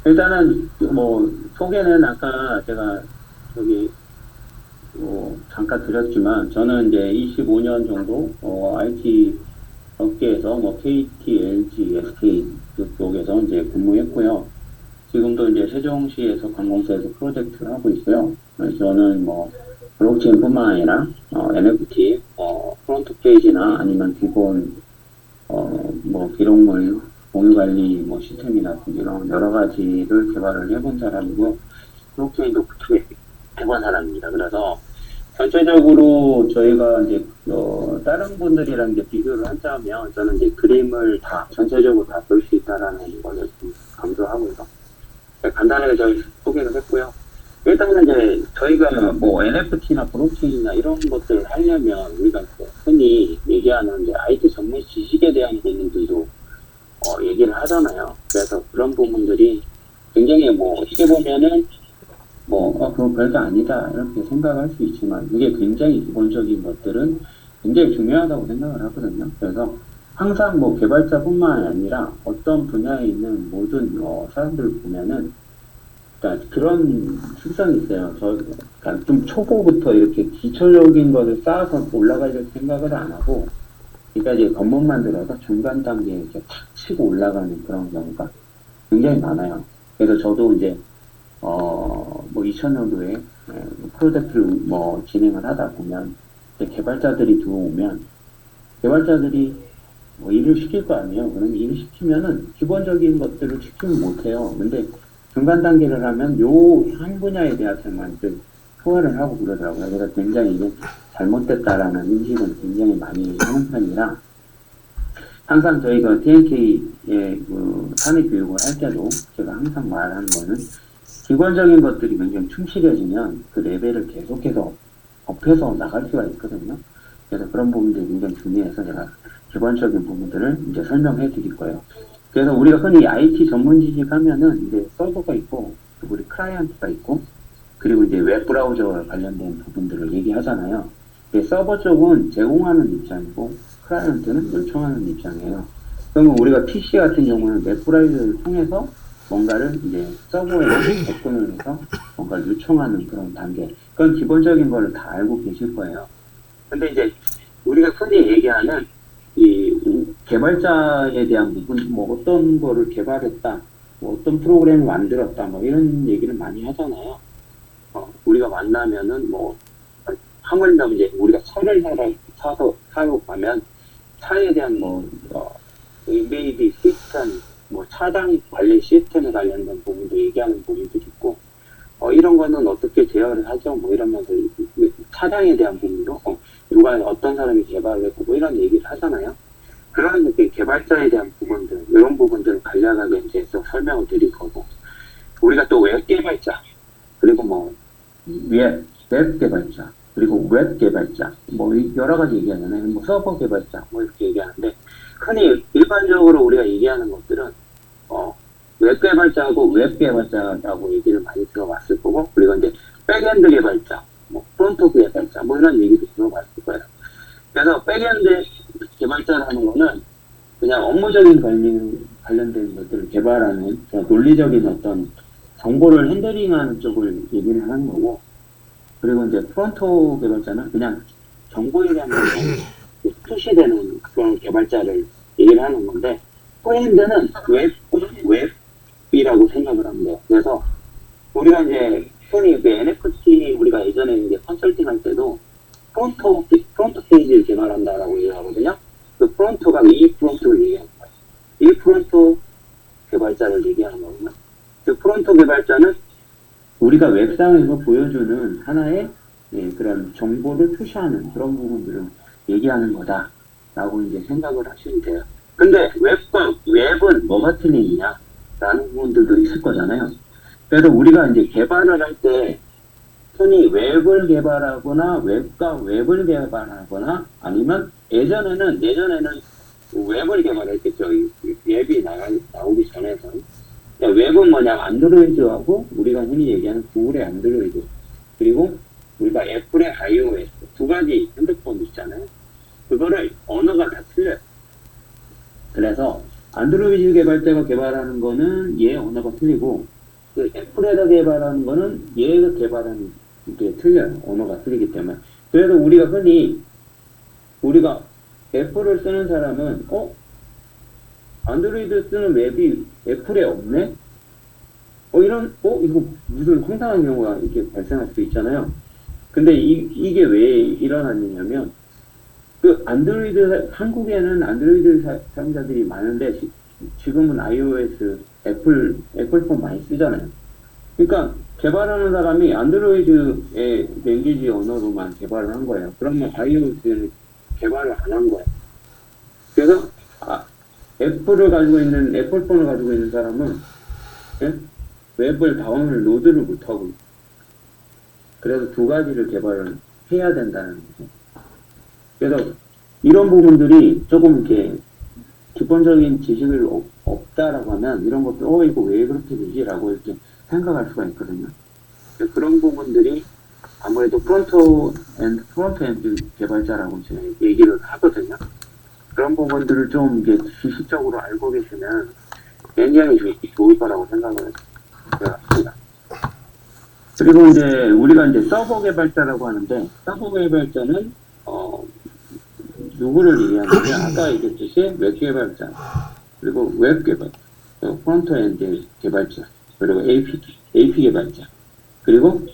일단은 뭐 소개는 아까 제가 저기 잠깐 드렸지만 저는 이제 25년 정도 IT 업계에서 뭐 KT, LG, SK 쪽에서 이제 근무했고요. 지금도 이제 세종시에서 관공서에서 프로젝트를 하고 있어요. 그래서 저는 뭐 블록체인뿐만 아니라 NFT, 프론트 페이지나 아니면 기본 뭐 기록물 공유 관리 뭐 시스템이라든지 이런 여러 가지를 개발을 해본 사람이고 블록체인도 크게 해본 사람입니다. 그래서 전체적으로 저희가 이제 다른 분들이랑 이제 비교를 하자면 저는 이제 그림을 다 전체적으로 다 볼 수 있다라는 것을 좀 강조하고요. 간단하게 저희 소개를 했고요. 일단은 이제 저희가 뭐 NFT나 블록체인이나 이런 것들을 하려면 우리가 흔히 얘기하는 이제 IT 전문 지식에 대한 부분들도 얘기를 하잖아요. 그래서 그런 부분들이 굉장히 뭐 어떻게 보면은 그건 별거 아니다 이렇게 생각할 수 있지만 이게 굉장히 기본적인 것들은 굉장히 중요하다고 생각을 하거든요. 그래서 항상 뭐 개발자뿐만 아니라 어떤 분야에 있는 모든 사람들을 보면은 그러니까 그런 특성이 있어요. 그러니까 좀 초보부터 이렇게 기초적인 것을 쌓아서 올라가려고 생각을 안 하고, 그러니까 이제 겉멋만 들어서 중간 단계에 이렇게 탁 치고 올라가는 그런 경우가 굉장히 많아요. 그래서 저도 이제, 뭐 2000년도에 프로젝트를 뭐 진행을 하다 보면, 이제 개발자들이 들어오면, 개발자들이 뭐 일을 시킬 거 아니에요. 그럼 일을 시키면은 기본적인 것들을 시키면 못해요. 근데 중간 단계를 하면 요 한 분야에 대해서만 좀 소화를 하고 그러더라고요. 그래서 굉장히 이게 잘못됐다라는 인식은 굉장히 많이 하는 편이라 항상 저희가 TNK의 그 사내 교육을 할 때도 제가 항상 말하는 거는 기본적인 것들이 굉장히 충실해지면 그 레벨을 계속해서 업해서 나갈 수가 있거든요. 그래서 그런 부분들이 굉장히 중요해서 제가 기본적인 부분들을 이제 설명해 드릴 거예요. 그래서 우리가 흔히 IT 전문 지식 하면은 이제 서버가 있고, 우리 클라이언트가 있고, 그리고 이제 웹 브라우저와 관련된 부분들을 얘기하잖아요. 서버 쪽은 제공하는 입장이고, 클라이언트는 요청하는 입장이에요. 그러면 우리가 PC 같은 경우는 웹 브라우저를 통해서 뭔가를 이제 서버에 접근을 해서 뭔가를 요청하는 그런 단계. 그건 기본적인 거를 다 알고 계실 거예요. 근데 이제 우리가 흔히 얘기하는 이 개발자에 대한 부분, 뭐 어떤 거를 개발했다, 뭐 어떤 프로그램을 만들었다, 뭐 이런 얘기를 많이 하잖아요. 우리가 만나면은 뭐 하물며 이제 우리가 차를 사러 가면 차에 대한 뭐 ABD 시스템, 뭐 차량 관리 시스템에 관련된 부분도 얘기하는 부분도 있고, 이런 거는 어떻게 제어를 하죠? 뭐 이러면서 차량에 대한 부분도 누가 어떤 사람이 개발을 했고 뭐 이런 얘기를 하잖아요. 그런 느낌 개발자에 대한 부분들 이런 부분들을 간략하게 이제 또 설명을 드릴 거고 우리가 또 웹 개발자 그리고 뭐 웹 개발자 그리고 웹 개발자 뭐 여러 가지 얘기하잖아요. 뭐 서버 개발자 뭐 이렇게 얘기하는데 흔히 일반적으로 우리가 얘기하는 것들은 웹 개발자하고 웹 개발자라고 얘기를 많이 들어봤을 거고 그리고 이제 백엔드 개발자 뭐 프론트 개발자 뭐 이런 얘기도 들어봤을 거예요. 그래서 백엔드 개발자라는 거는 그냥 업무적인 관련된 것들을 개발하는 그냥 논리적인 어떤 정보를 핸들링하는 쪽을 얘기를 하는 거고 그리고 이제 프론트 개발자는 그냥 정보에 대한 표시되는 그런 개발자를 얘기를 하는 건데 백엔드는 웹이라고 생각을 합니다. 그래서 우리가 이제 흔히 그 NFT 우리가 예전에 이제 컨설팅 할 때도 프론트 페이지를 개발한다라고 얘기하거든요. 그 프론트가 이 프론트를 얘기하는 거예요. 이 프론트 개발자를 얘기하는 거거든요. 그 프론트 개발자는 우리가 웹상에서 보여주는 하나의 그런 정보를 표시하는 그런 부분들을 얘기하는 거다라고 이제 생각을 하시면 돼요. 근데 웹은 뭐가 틀리느냐라는 부분들도 있을 거잖아요. 그래서 우리가 이제 개발을 할 때 흔히 웹을 개발하거나 웹과 웹을 개발하거나 아니면 예전에는 웹을 개발했겠죠. 웹이 나오기 전에는. 웹은 뭐냐 안드로이드하고 우리가 흔히 얘기하는 구글의 안드로이드 그리고 우리가 애플의 iOS 두 가지 핸드폰 있잖아요. 그거를 언어가 다 틀려요. 그래서 안드로이드 개발자가 개발하는 거는 얘 언어가 틀리고, 그 애플에다 개발하는 거는 얘가 개발하는 게 틀려요. 언어가 틀리기 때문에. 그래서 우리가 애플을 쓰는 사람은, 안드로이드 쓰는 웹이 애플에 없네? 이거 무슨 황당한 경우가 이렇게 발생할 수도 있잖아요. 근데 이게 왜 일어났느냐면, 한국에는 안드로이드 사용자들이 많은데, 지금은 iOS, 애플폰 많이 쓰잖아요. 그러니까, 개발하는 사람이 안드로이드의 랭귀지 언어로만 개발을 한 거예요. 그러면 iOS는 개발을 안 한 거예요. 그래서, 애플폰을 가지고 있는 사람은, 예? 웹을 다운로드를 못하고, 그래서 두 가지를 개발을 해야 된다는 거죠. 그래서 이런 부분들이 조금 이렇게 기본적인 지식을 없다라고 하면 이런 것도 이거 왜 그렇게 되지? 라고 이렇게 생각할 수가 있거든요. 그런 부분들이 아무래도 프론트엔드 개발자라고 제가 얘기를 하거든요. 그런 부분들을 좀 이제 지식적으로 알고 계시면 굉장히 좋을 거라고 생각을 합니다. 그리고 이제 우리가 이제 서버 개발자라고 하는데, 서버 개발자는 누구를 얘기하냐면 아까 얘기했듯이 웹 개발자, 그리고 웹 개발자, 프론트엔드 개발자, 그리고 AP 개발자, 그리고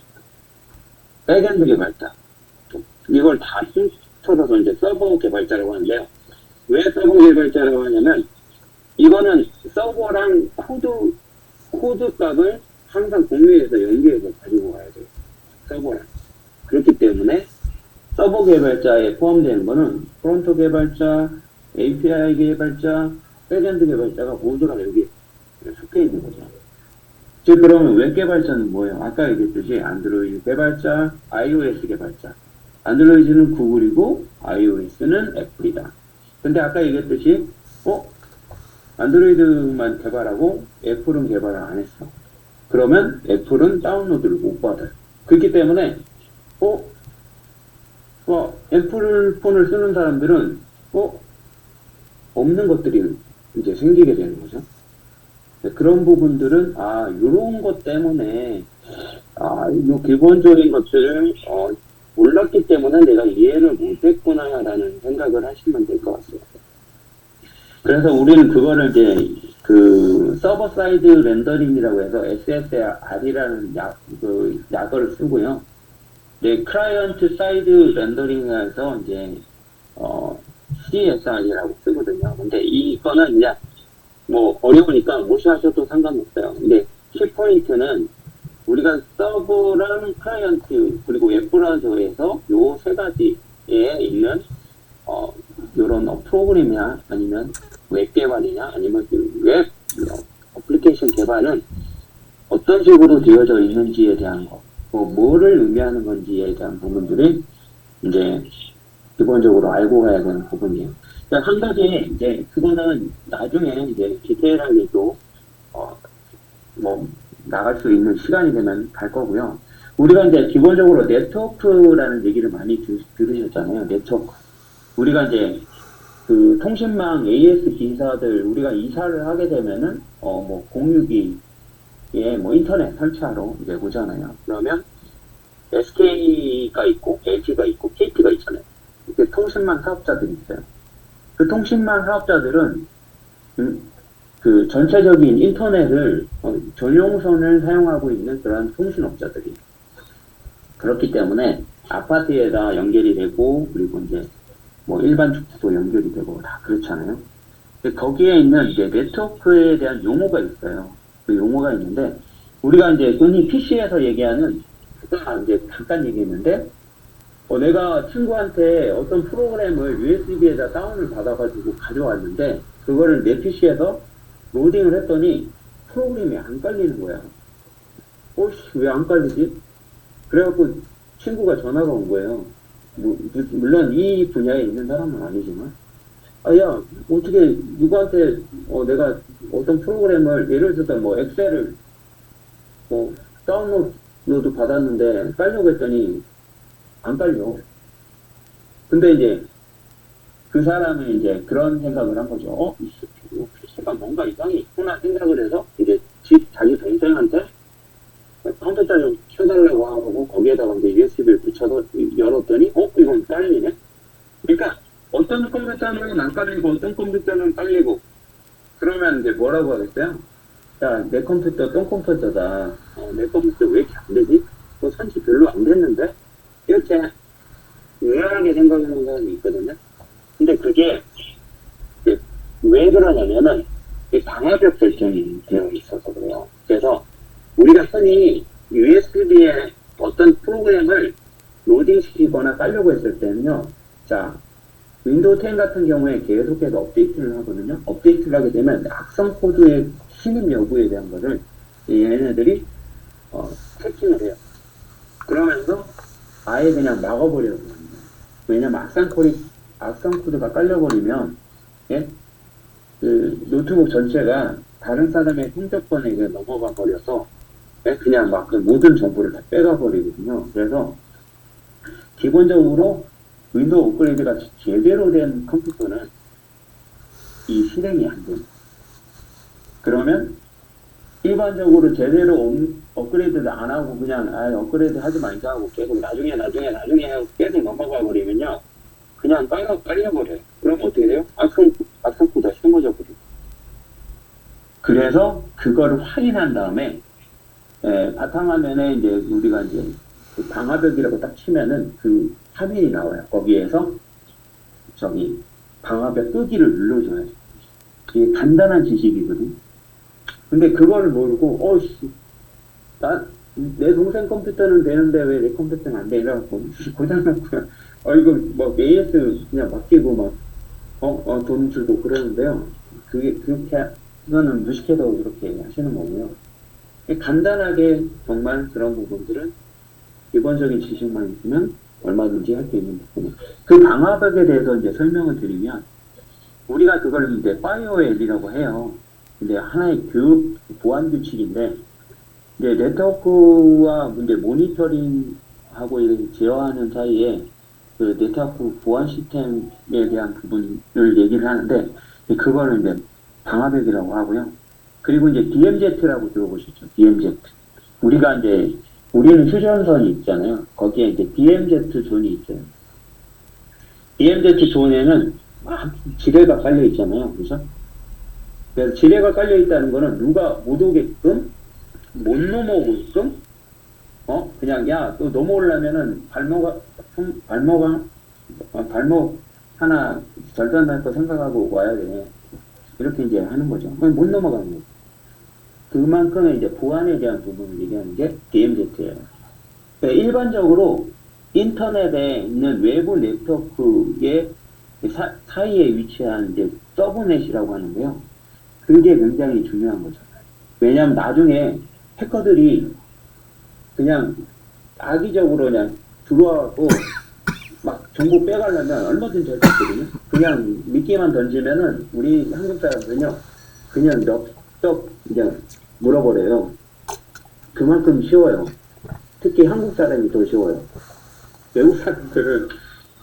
백엔드 개발자. 이걸 다 합쳐서 이제 서버 개발자라고 하는데요. 왜 서버 개발자라고 하냐면 이거는 서버랑 코드 값을 항상 공유해서 연계해서 가지고 가야 돼요. 서버랑. 그렇기 때문에 서버 개발자에 포함되는 거는 프론트 개발자, API 개발자, 백엔드 개발자가 모두가 여기 속해 있는 거죠. 즉 그러면 웹 개발자는 뭐예요? 아까 얘기했듯이 안드로이드 개발자, iOS 개발자. 안드로이드는 구글이고 iOS는 애플이다. 근데 아까 얘기했듯이 안드로이드만 개발하고 애플은 개발을 안 했어. 그러면 애플은 다운로드를 못 받아요. 그렇기 때문에 애플 폰을 쓰는 사람들은 없는 것들이 이제 생기게 되는 거죠. 그런 부분들은 이런 것 때문에 이 기본적인 것들을 몰랐기 때문에 내가 이해를 못했구나라는 생각을 하시면 될 것 같습니다. 그래서 우리는 그거를 이제 서버 사이드 렌더링이라고 해서 SSR이라는 약어를 쓰고요. 이제 클라이언트 사이드 렌더링에서 이제 CSR이라고 쓰거든요. 근데 이거는 이제 뭐 어려우니까 무시하셔도 상관없어요. 근데 키포인트는 우리가 서버랑 클라이언트 그리고 웹 브라우저에서 요 세 가지에 있는 요런 프로그램이나 아니면 웹 개발이냐 아니면 웹 어플리케이션 개발은 어떤 식으로 되어져 있는지에 대한 거, 뭐를 의미하는 건지에 대한 부분들이 이제 기본적으로 알고 가야 되는 부분이에요. 그러니까 한 가지 이제 그거는 나중에 이제 디테일하게 또 나갈 수 있는 시간이 되면 갈 거고요. 우리가 이제 기본적으로 네트워크라는 얘기를 많이 들으셨잖아요. 네트워크. 우리가 이제 통신망 AS 기사들 우리가 이사를 하게 되면은 공유기에 인터넷 설치하러 이제 오잖아요. 그러면 SK가 있고 LT가 있고 KT가 있잖아요. 이렇게 통신망 사업자들이 있어요. 그 통신망 사업자들은 전체적인 인터넷을 전용선을 사용하고 있는 그런 통신업자들이 그렇기 때문에 아파트에다 연결이 되고 그리고 이제 일반 주택도 연결이 되고 다 그렇잖아요. 거기에 있는 이제 네트워크에 대한 용어가 있어요. 그 용어가 있는데 우리가 이제 흔히 PC에서 얘기하는 이제 잠깐 얘기했는데 내가 친구한테 어떤 프로그램을 USB에다 다운을 받아가지고 가져왔는데 그거를 내 PC에서 로딩을 했더니 프로그램이 안 깔리는 거야. 왜 안 깔리지? 그래갖고 친구가 전화가 온 거예요. 물론 이 분야에 있는 사람은 아니지만 야 어떻게 누구한테 내가 어떤 프로그램을 예를 들어서 엑셀을 다운로드 받았는데 깔려고 했더니 안 깔려. 근데 이제 그 사람은 이제 그런 생각을 한 거죠. PC가 뭔가 이상이 있구나 생각을 해서 이제 자기 동생한테 컴퓨터 좀 켜달라고 하고 거기에다가 이제 USB를 붙여서 열었더니 이건 깔리네. 그러니까 어떤 컴퓨터는 안 깔리고 어떤 컴퓨터는 깔리고 그러면 이제 뭐라고 하겠어요? 야, 내 컴퓨터 똥컴퓨터다. 내 컴퓨터 왜 이렇게 안 되지? 뭐 산지 별로 안 됐는데? 이렇게 의아하게 생각하는 사람이 있거든요. 근데 그게 왜 그러냐면은 방화벽 설정이 되어 있어서 그래요. 그래서 우리가 흔히 USB에 어떤 프로그램을 로딩시키거나 깔려고 했을 때는요. 자, 윈도우 10 같은 경우에 계속해서 업데이트를 하거든요. 업데이트를 하게 되면 악성 코드의 신임 여부에 대한 것을 얘네들이 채팅을 해요. 그러면서 아예 그냥 막아버려요. 왜냐면 악성 코드가 깔려버리면 예? 그 노트북 전체가 다른 사람의 행적권에게 넘어가 버려서 그냥 막 그 모든 정보를 다 빼가 버리거든요. 그래서 기본적으로 윈도우 업그레이드가 제대로 된 컴퓨터는 이 실행이 안 됩니다. 그러면 일반적으로 제대로 업그레이드를 안 하고 그냥 업그레이드 하지 말자 하고 계속 나중에 하고 계속 넘어가 버리면요. 그냥 깔려버려요. 그럼 어떻게 돼요? 악성 코드가 심어져 버려요. 그래서 그거를 확인한 다음에 바탕화면에 이제 우리가 이제 그 방화벽이라고 딱 치면은 그 화면이 나와요. 거기에서 저기 방화벽 끄기를 눌러줘요. 이게 간단한 지식이거든. 근데 그걸 모르고 내 동생 컴퓨터는 되는데 왜 내 컴퓨터는 안 돼? 이래갖고 고장났고요. 이거 뭐 AS 그냥 맡기고 막 돈 주고 그러는데요. 그렇게 그거는 무식해서 그렇게 하시는 거고요. 간단하게 정말 그런 부분들은 기본적인 지식만 있으면 얼마든지 할 수 있는 부분이에요. 그 방화벽에 대해서 이제 설명을 드리면 우리가 그걸 이제 파이어웰이라고 해요. 근데 하나의 교육 보안 규칙인데 이제 네트워크와 이제 모니터링하고 이렇게 제어하는 사이에 그 네트워크 보안 시스템에 대한 부분을 얘기를 하는데 그거를 이제 방화벽이라고 하고요. 그리고 이제 DMZ라고 들어보셨죠? DMZ. 우리는 휴전선이 있잖아요. 거기에 이제 DMZ 존이 있어요. DMZ 존에는 막 지뢰가 깔려 있잖아요. 그죠? 그래서 지뢰가 깔려 있다는 거는 누가 못 오게끔, 못 넘어오게끔, 그냥, 야, 또 넘어오려면은 발목 하나 절단날 거 생각하고 와야 돼. 이렇게 이제 하는 거죠. 못 넘어가는 거죠. 그만큼의 이제 보안에 대한 부분을 얘기하는 게 DMZ예요. 그러니까 일반적으로 인터넷에 있는 외부 네트워크의 사이에 위치한 이제 서브넷이라고 하는데요. 그게 굉장히 중요한 거죠. 왜냐하면 나중에 해커들이 그냥 악의적으로 그냥 들어와고 막 정보 빼가려면 얼마든지 할 수 있거든요. 그냥 미끼만 던지면은 우리 한국 사람들은요, 그냥 넉넉 그냥 물어버려요. 그만큼 쉬워요. 특히 한국 사람이 더 쉬워요. 외국 사람들은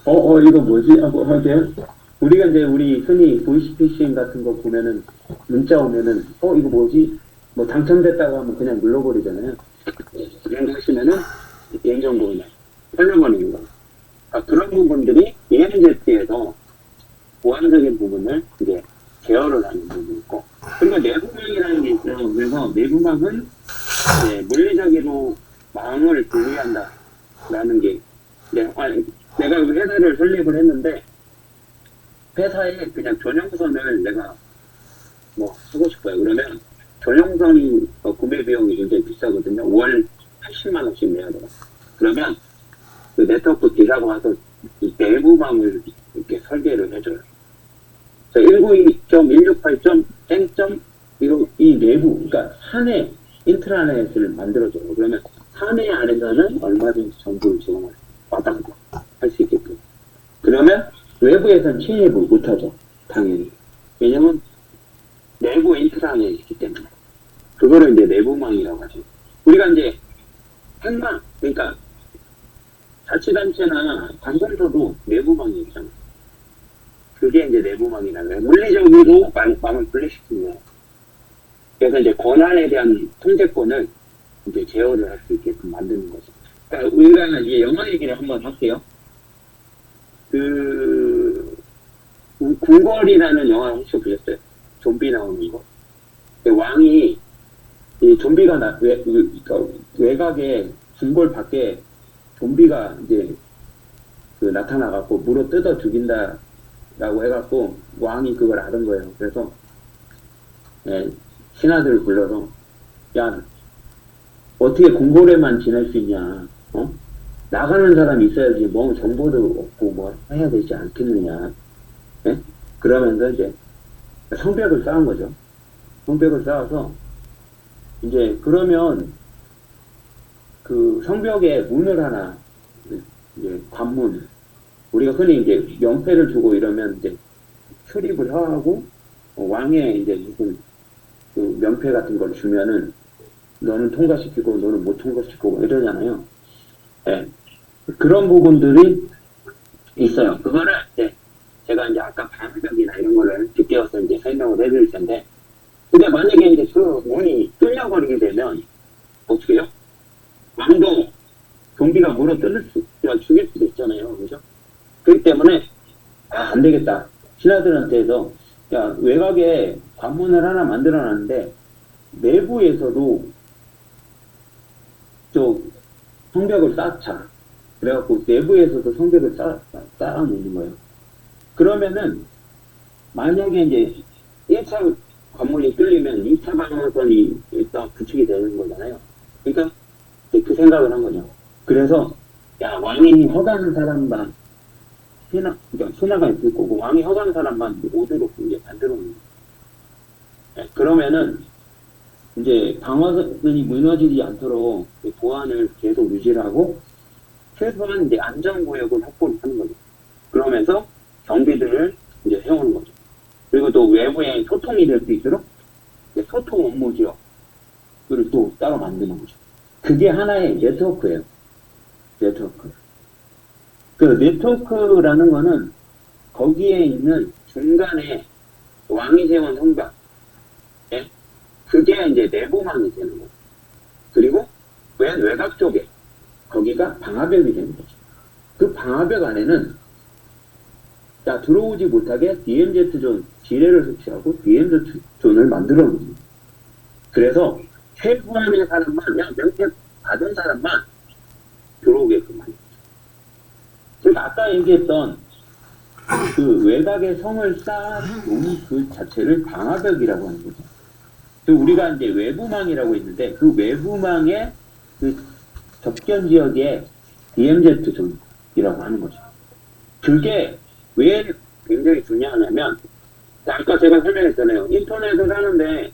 이거 뭐지? 하고 하게 우리가 이제 우리 흔히 보이스피싱 같은 거 보면은 문자 오면은 이거 뭐지? 뭐 당첨됐다고 하면 그냥 눌러버리잖아요. 그런 거 하시면은 개인정보 그냥 살려버리는 거. 그런 부분들이 EMZ에서 보안적인 부분을 이제 제어를 하는 부분이 있고, 그리고 내부망이라는 게 있어요. 그래서 내부망은 이제 물리적으로 망을 분리한다라는 게 내가 회사를 설립을 했는데 회사에 그냥 전용선을 내가 뭐 쓰고 싶어요. 그러면 전용선 구매 비용이 굉장히 비싸거든요. 월 80만 원씩 내야 돼요. 그러면 그 네트워크 기사가 와서 이 내부망을 이렇게 설계를 해줘요. 192.168.땡. 이 내부, 그러니까 사내 인트라넷을 만들어줘요. 그러면 사내 안에서는 얼마든지 정보를 제공을 할 수 있게끔. 그러면 외부에서는 침입을 못하죠. 당연히. 왜냐면 내부 인트라넷이 있기 때문에. 그거를 이제 내부망이라고 하죠. 우리가 이제 핵망, 그러니까 자치단체나 관공서도 내부망이 있잖아요. 그게 이제 내부망이라는 거예요. 물리적으로 망을 분리시키는 거예요. 그래서 이제 권한에 대한 통제권을 이제 제어를 할 수 있게끔 만드는 거죠. 그러니까 우리가 이제 영화 얘기를 한번 할게요. 궁궐이라는 영화 혹시 보셨어요? 좀비 나오는 거. 왕이 이 좀비가 외곽에 궁궐 밖에 좀비가 이제 나타나갖고 물어 뜯어 죽인다라고 해갖고 왕이 그걸 알은 거예요. 그래서 신하들을 불러서 야 어떻게 궁궐에만 지낼 수 있냐? 나가는 사람이 있어야지 뭐 정보도 없고 뭐 해야 되지 않겠느냐? 예? 그러면서 이제 성벽을 쌓은 거죠. 성벽을 쌓아서 이제 그러면 그 성벽에 문을 하나 이제 관문 우리가 흔히 이제 명패를 주고 이러면 이제 출입을 하고 왕의 이제 무슨 그 명패 같은 걸 주면은 너는 통과시키고 너는 못 통과시키고 이러잖아요. 예. 그런 부분들이 있어요. 그거를 이제 제가 이제 아까 방벽이나 이런 거를 빗대어서 이제 설명을 해드릴 텐데, 근데 만약에 이제 그 문이 뚫려버리게 되면 어떻게 해요? 왕도 좀비가 물어 뜯을 죽일 수도 있잖아요. 그죠? 그렇기 때문에 안 되겠다. 신하들한테 해서 야 외곽에 관문을 하나 만들어 놨는데 내부에서도 저 성벽을 쌓자. 그래갖고 내부에서도 성벽을 쌓아놓는 거예요. 그러면은 만약에 이제 1차 관문이 뚫리면 2차 방어선이 일단 구축이 되는 거잖아요. 그러니까 그 생각을 한 거죠. 그래서 야 왕이 허가하는 사람만 그러니까 신하가 있을 거고 왕이 허가하는 사람만 오도록 이제 만들어 놓는 거예요. 그러면은 이제 방어선이 무너지지 않도록 보안을 계속 유지를 하고 최소한 이제 안전구역을 확보를 하는 거죠. 그러면서 경비들을 이제 세우는 거죠. 그리고 또 외부에 소통이 될 수 있도록 소통 업무 지역을 또 따로 만드는 거죠. 그게 하나의 네트워크예요. 네트워크. 그 네트워크라는 거는 거기에 있는 중간에 왕이 세운 성벽, 그게 이제 내부망이 되는 거죠. 그리고 외곽 쪽에 거기가 방화벽이 되는 거죠. 그 방화벽 안에는 자 들어오지 못하게 DMZ 존 지뢰를 설치하고 DMZ 존을 만들어 놓는 거예요. 그래서 최소한의 사람만 그냥 명패 받은 사람만 들어오게끔 하는 거죠. 제가 아까 얘기했던 그 외곽에 성을 쌓아놓은 그 자체를 방화벽이라고 하는 거죠. 우리가 이제 외부망이라고 있는데 그 외부망의 그 접견 지역에 DMZ 존이라고 하는 거죠. 그게 왜 굉장히 중요하냐면 아까 제가 설명했잖아요. 인터넷을 하는데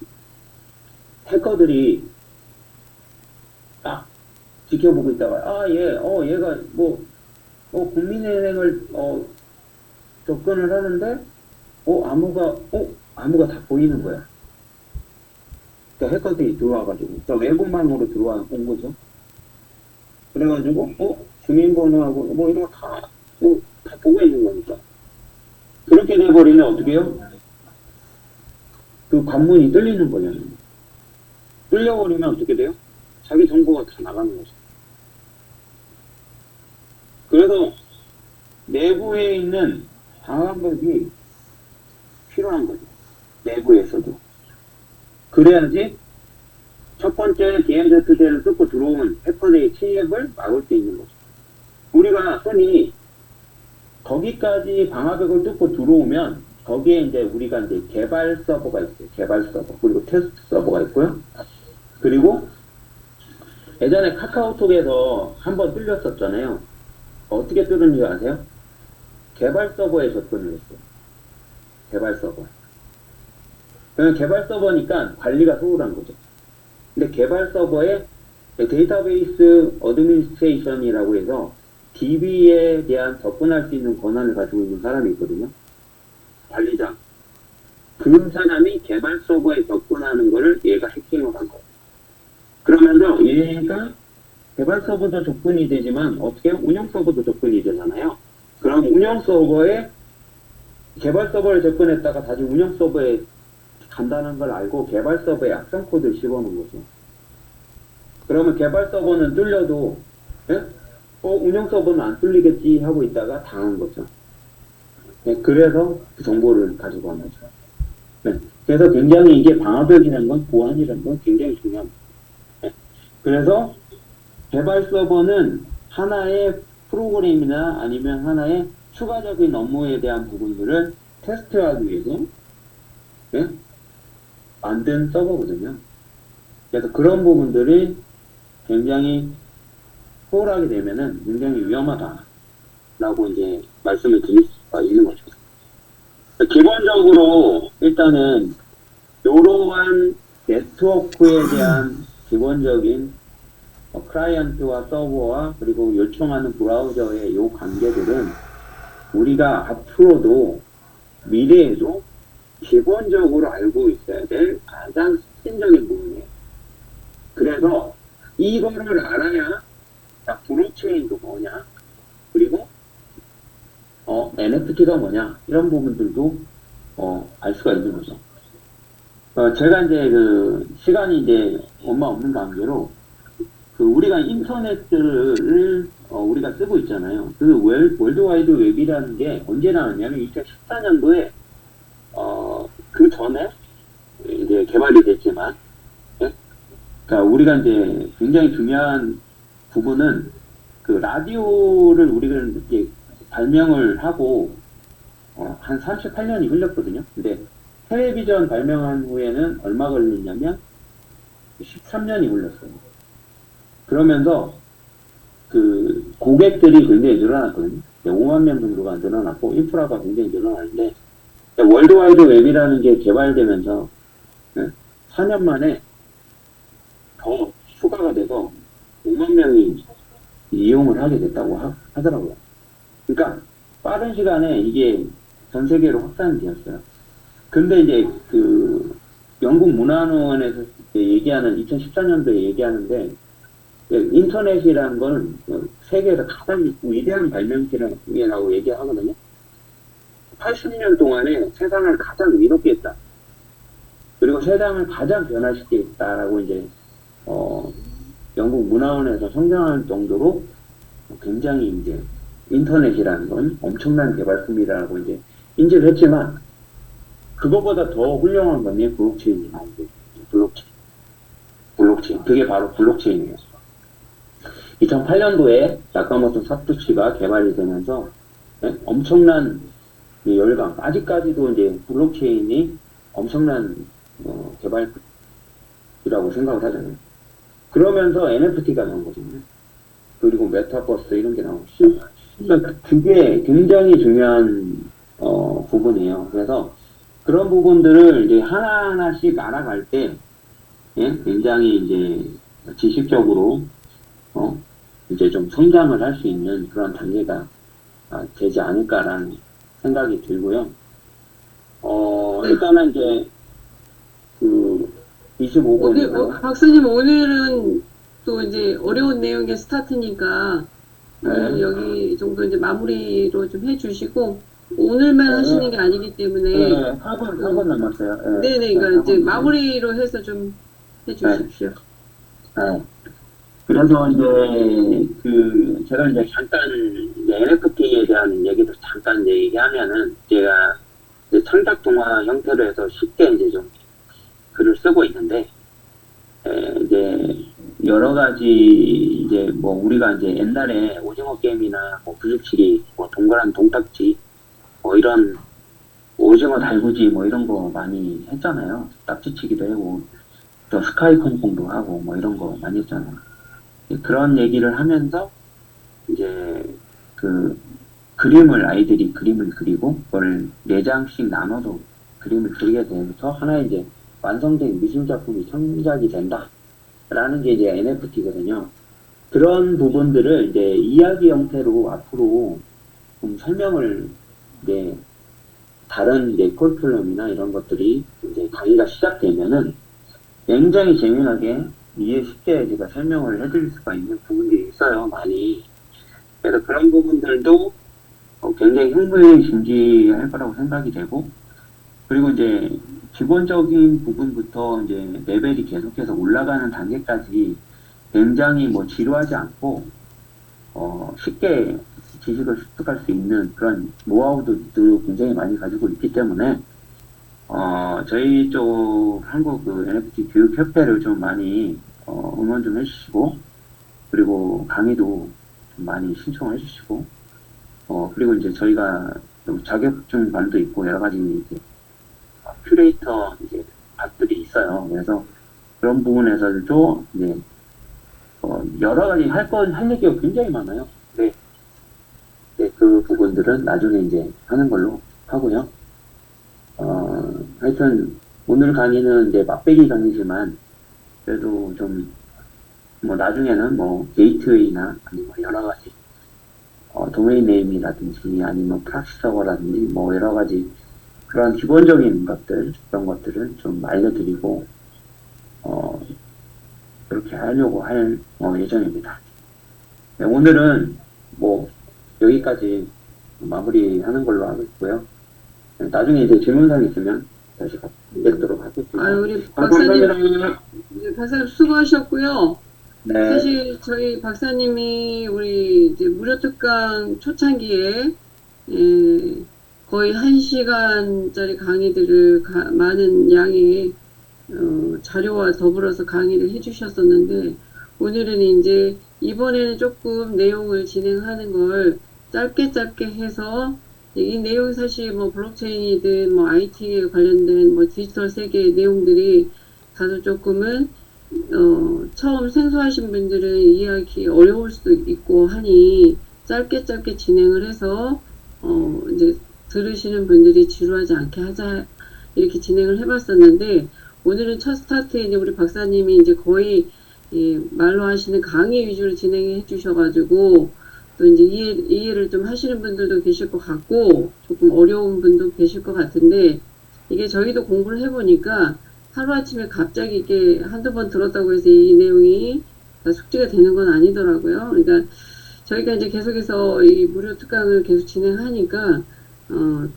해커들이 딱 지켜보고 있다가 얘가 국민은행을 접근을 하는데 암호가 다 보이는 거야. 그러니까 해커들이 들어와가지고 외부망으로 들어온 거죠. 그래가지고 주민번호하고 이런 거 다 보고 있는 거니까. 그렇게 돼버리면 어떻게 해요? 그 관문이 뚫리는 거잖아요. 뚫려버리면 어떻게 돼요? 자기 정보가 다 나가는 거죠. 그래서 내부에 있는 방화벽이 필요한 거죠. 내부에서도. 그래야지 첫 번째 DMZ를 뚫고 들어온 해커들의 침입을 막을 수 있는 거죠. 우리가 흔히 거기까지 방화벽을 뚫고 들어오면 거기에 이제 우리가 이제 개발 서버가 있어요. 개발 서버. 그리고 테스트 서버가 있고요. 그리고 예전에 카카오톡에서 한번 뚫렸었잖아요. 어떻게 뚫은지 아세요? 개발 서버에 접근을 했어요. 개발 서버. 개발 서버니까 관리가 소홀한 거죠. 근데 개발 서버에 데이터베이스 어드미니스트레이션이라고 해서 DB에 대한 접근할 수 있는 권한을 가지고 있는 사람이 있거든요. 관리자. 그 사람이 개발 서버에 접근하는 거를 얘가 해킹을 한 거예요. 그러면서 얘가 개발 서버도 접근이 되지만 어떻게 운영 서버도 접근이 되잖아요. 그럼 운영 서버에 개발 서버를 접근했다가 다시 운영 서버에 간다는 걸 알고 개발 서버에 악성 코드를 씹어놓은 거죠. 그러면 개발 서버는 뚫려도 예? 운영 서버는 안 뚫리겠지 하고 있다가 당한 거죠. 네, 그래서 그 정보를 가지고 간 거죠. 네, 그래서 굉장히 이게 방화벽이라는 건 보안이라는 건 굉장히 중요합니다. 네, 그래서 개발 서버는 하나의 프로그램이나 아니면 하나의 추가적인 업무에 대한 부분들을 테스트하기 위해서 네? 만든 서버거든요. 그래서 그런 부분들이 굉장히 소홀하게 되면은 굉장히 위험하다라고 이제 말씀을 드릴 수가 있는 거죠. 기본적으로 일단은 이러한 네트워크에 대한 기본적인 클라이언트와 서버와 그리고 요청하는 브라우저의 이 관계들은 우리가 앞으로도 미래에도 기본적으로 알고 있어야 될 가장 핵심적인 부분이에요. 그래서 이거를 알아야 블록체인도 뭐냐, 그리고 NFT가 뭐냐 이런 부분들도 알 수가 있는 거죠. 제가 이제 그 시간이 이제 얼마 없는 관계로 우리가 인터넷을 우리가 쓰고 있잖아요. 그 월드와이드 웹이라는 게 언제 나왔냐면 2014년도에 그 전에 이제 개발이 됐지만, 예? 그러니까 우리가 이제 굉장히 중요한 부분은 그 라디오를 우리가 이제 발명을 하고 한 38년이 흘렸거든요. 근데 텔레비전 발명한 후에는 얼마 걸렸냐면 13년이 흘렸어요. 그러면서 그 고객들이 굉장히 늘어났거든요. 5만 명 정도가 늘어났고 인프라가 굉장히 늘어나는데 월드와이드 웹이라는 게 개발되면서 4년 만에 더 추가가 돼서 5만 명이 이용을 하게 됐다고 하더라고요. 그러니까 빠른 시간에 이게 전 세계로 확산이 되었어요. 근데 이제 그 영국 문화원에서 얘기하는 2014년도에 얘기하는데 인터넷이라는 건 세계에서 가장 위대한 발명기라고 얘기하거든요. 80년 동안에 세상을 가장 위롭게 했다. 그리고 세상을 가장 변화시켰다라고 이제 영국 문화원에서 성장할 정도로 굉장히 이제 인터넷이라는 건 엄청난 개발품이라고 이제 인지를 했지만 그것보다 더 훌륭한 건 블록체인이 나오죠. 블록체인. 그게 바로 블록체인이에요. 2008년도에 나카모토 사토시가 개발이 되면서 엄청난 열강, 아직까지도 이제 블록체인이 엄청난 개발이라고 생각을 하잖아요. 그러면서 NFT가 나온 거거든요. 그리고 메타버스 이런 게 나오고, 그러니까 그게 굉장히 중요한 부분이에요. 그래서 그런 부분들을 이제 하나하나씩 알아갈 때 굉장히 이제 지식적으로 이제 좀 성장을 할 수 있는 그런 단계가 되지 않을까라는 생각이 들고요. 일단은 이제 그 25분 박사님 오늘은 또 이제 어려운 내용의 스타트니까 여기 정도 이제 마무리로 좀 해주시고 오늘만 하시는 게 아니기 때문에 4분 남았어요. 네네, 그러니까 이제 마무리로 해서 좀 해주십시오. 네. 그래서 이제 제가 이제 잠깐 이제 NFT에 대한 얘기도 잠깐 이제 얘기하면은 제가 이제 창작 동화 형태로 해서 쉽게 이제 좀 글을 쓰고 있는데 이제 여러 가지 이제 뭐 우리가 이제 옛날에 오징어 게임이나 뭐 부죽치기, 뭐 동그란 동딱지, 뭐 이런 오징어 달구지 뭐 이런 거 많이 했잖아요. 딱지치기도 하고 또 스카이 콩콩도 하고 뭐 이런 거 많이 했잖아요. 그런 얘기를 하면서 이제 아이들이 그림을 그리고 그걸 4장씩 나눠서 그림을 그리게 되면서 하나의 이제 완성된 미술 작품이 창작이 된다라는 게 이제 NFT거든요. 그런 부분들을 이제 이야기 형태로 앞으로 좀 설명을 이제 다른 이제 콜클럼이나 이런 것들이 이제 강의가 시작되면은 굉장히 재미나게 이해 쉽게 제가 설명을 해드릴 수가 있는 부분들이 있어요, 많이. 그래서 그런 부분들도 굉장히 흥미진진할 거라고 생각이 되고, 그리고 이제 기본적인 부분부터 이제 레벨이 계속해서 올라가는 단계까지 굉장히 뭐 지루하지 않고, 쉽게 지식을 습득할 수 있는 그런 노하우도 굉장히 많이 가지고 있기 때문에, 저희 쪽 한국 그 NFT 교육협회를 좀 많이, 응원 좀 해주시고, 그리고 강의도 좀 많이 신청해 주시고, 그리고 이제 저희가 좀 자격증반도 있고 여러 가지 이제 큐레이터 이제 받들이 있어요. 그래서 그런 부분에서도 이제 여러 가지 할 얘기가 굉장히 많아요. 네. 네, 그 부분들은 나중에 이제 하는 걸로 하고요. 하여튼 오늘 강의는 이제 맛배기 강의지만 그래도 좀 뭐 나중에는 뭐 게이트웨이나 아니면 여러 가지 도메인 네임이라든지 아니면 프락시 서버라든지 뭐 여러 가지 그런 기본적인 것들 그런 것들을 좀 알려드리고 그렇게 하려고 할 예정입니다. 네, 오늘은 뭐 여기까지 마무리하는 걸로 하겠고요. 네, 나중에 이제 질문사항 있으면 다시 뵙도록 하겠습니다. 아유, 우리 박사님, 감사합니다. 박사님 수고하셨고요. 네. 사실 저희 박사님이 우리 이제 무료 특강 초창기에 거의 1시간짜리 강의들을 많은 양의 자료와 더불어서 강의를 해주셨었는데 오늘은 이제 이번에는 조금 내용을 진행하는 걸 짧게 해서 이 내용 사실 뭐 블록체인이든 뭐 IT에 관련된 뭐 디지털 세계의 내용들이 다소 조금은 처음 생소하신 분들은 이해하기 어려울 수도 있고 하니 짧게 진행을 해서 이제 들으시는 분들이 지루하지 않게 하자 이렇게 진행을 해봤었는데 오늘은 첫 스타트에 이제 우리 박사님이 이제 거의 말로 하시는 강의 위주로 진행해 주셔가지고 또 이제 이해를 좀 하시는 분들도 계실 것 같고 조금 어려운 분도 계실 것 같은데 이게 저희도 공부를 해보니까 하루아침에 갑자기 이게 한두 번 들었다고 해서 이 내용이 다 숙지가 되는 건 아니더라고요. 그러니까 저희가 이제 계속해서 이 무료 특강을 계속 진행하니까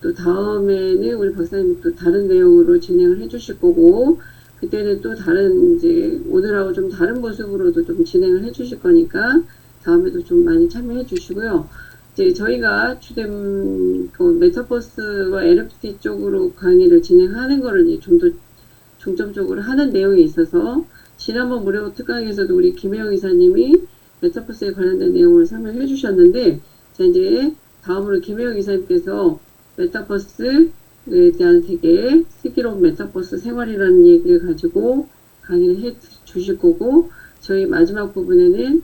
또 다음에는 우리 박사님 또 다른 내용으로 진행을 해 주실 거고 그때는 또 다른 이제 오늘하고 좀 다른 모습으로도 좀 진행을 해 주실 거니까 다음에도 좀 많이 참여해 주시고요. 이제 저희가 주된 그 메타버스와 NFT 쪽으로 강의를 진행하는 거를 이제 좀 더 중점적으로 하는 내용이 있어서 지난번 무료 특강에서도 우리 김혜영 이사님이 메타버스에 관련된 내용을 설명해 주셨는데 자 이제 다음으로 김혜영 이사님께서 메타버스에 대한 되게 슬기로운 메타버스 생활이라는 얘기를 가지고 강의를 해 주실 거고 저희 마지막 부분에는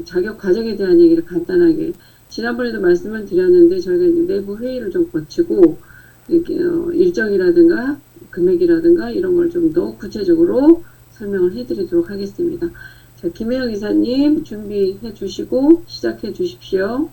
자격 과정에 대한 얘기를 간단하게 지난번에도 말씀을 드렸는데 저희가 이제 내부 회의를 좀 거치고 이렇게 일정이라든가 금액이라든가 이런 걸 좀 더 구체적으로 설명을 해드리도록 하겠습니다. 자, 김혜영 이사님 준비해 주시고 시작해 주십시오.